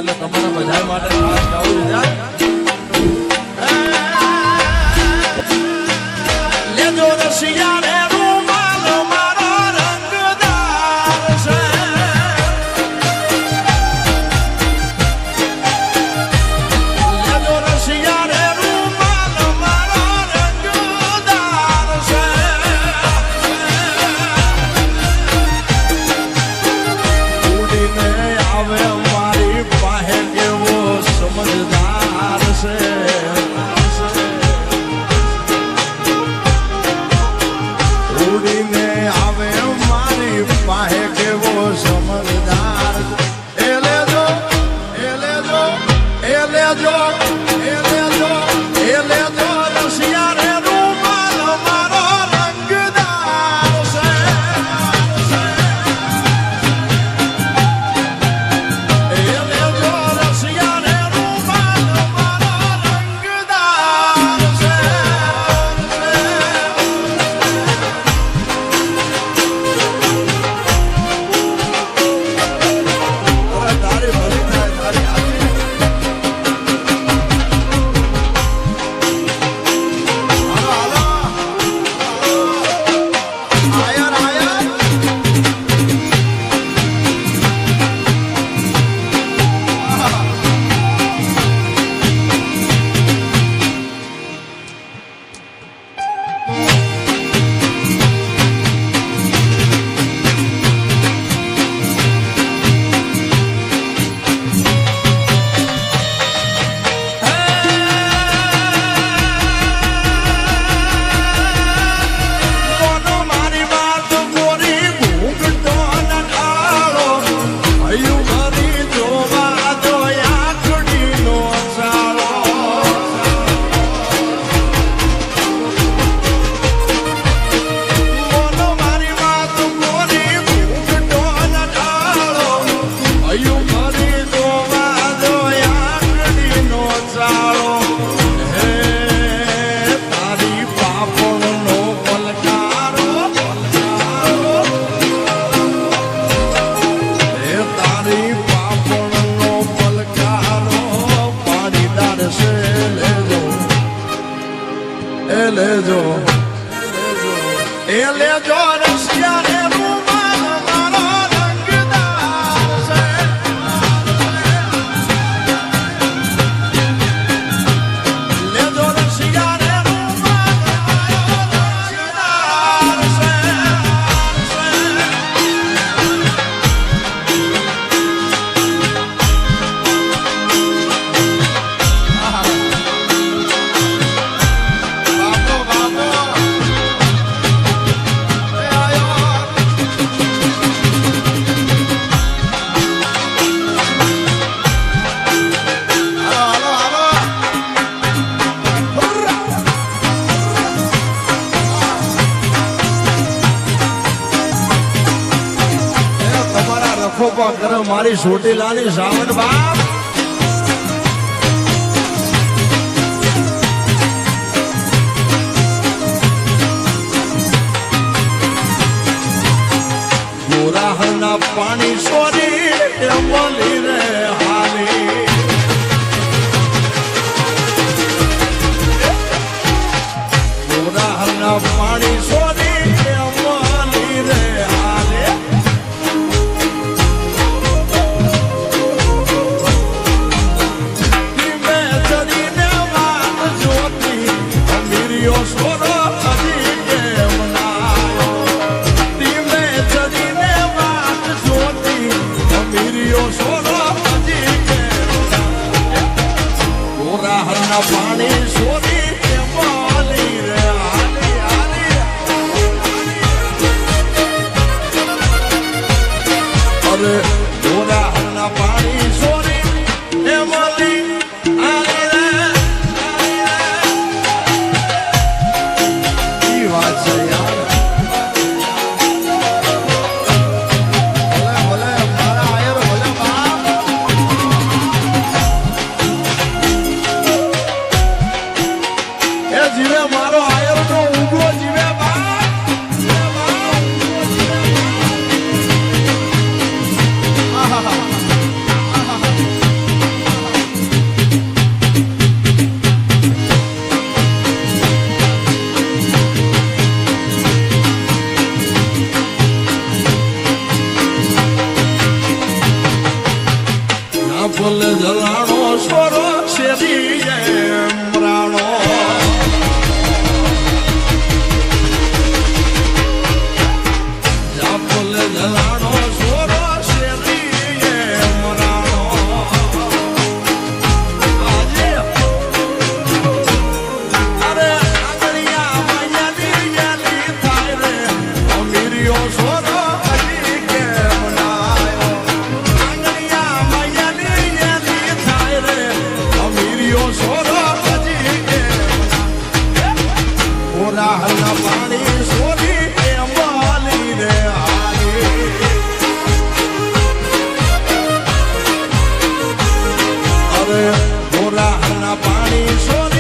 એટલે તમારા બધા માટે ખાસ ગાવું જાય લેજો રસિયા રે રૂમાલ મારો રંગદાર છે લેજો રસિયા રે રૂમાલ મારો રંગદાર છે ઉડીને આવે મારી પાસે કેવો સમજદાર છે ઉડીને આવે મારી પાસે કેવો સમજદાર એ લેજો એ લેજો એ લેજો એ લેજો એ લેજો રસિયા રે રૂમાલ મારો રંગદાર છે એ લેજો રસિયા રે રૂમાલ મારો રંગદાર છે તારી ભલી થાય તારી આજી હાલો આયર આયર મોનો મારી વાત ગોરી ઘૂંઘટો ન ઢાળો હૈયું ભરી જોવા દો આંખડીનો ચાળો મોનો મારી વાત ગોરી ઘૂંઘટો ન ઢાળો હૈયું ભરી જોવા દો આંખડીનો ચાળો હે તારી પાપણનો પલકારો હે તારી પાપણનો પલકારો પાડીદાર છે લેજો એ લેજો એ લેજો રસિયા રે રૂમાલ મારો રંગદાર છે લેજો રસિયા રે રૂમાલ મારો રંગદાર છે બાપો બાપો એ આયો હાલો હાલો તમારા રખોપા કરો મારી ચોટીલાની સાવણ બાપ ગોરાહના પાણી સોરી બોલી રે હાલી ગોરાહના પાણી સોરી બોલી રે હાલી ધીમે ચડીને વાત જોતી અમીરિયો સોરો હજી કેમ નાયો ધીમે ચડીને વાત જોતી અમીરિયો સોરો હજી કેમ નાયો ગોરાહના પાણી સોરી બોલી રે હાલી હાલી અરે ગોરાહના પાણી સોરી બોલી હાલી રે ઈ વાત છે યાર ભલે ભલે મારા આયર ભલે બાપ ફૂલ જલાણો સોરો શેરી રાણો ફૂલ જલાણો સોરો શેરી રાણો અરે આંગળિયા માયાની યાલી થાય રે અમીરિયો સોરો પાણી સોરી અંબાલી રે અરે મોરા પાણી સોરી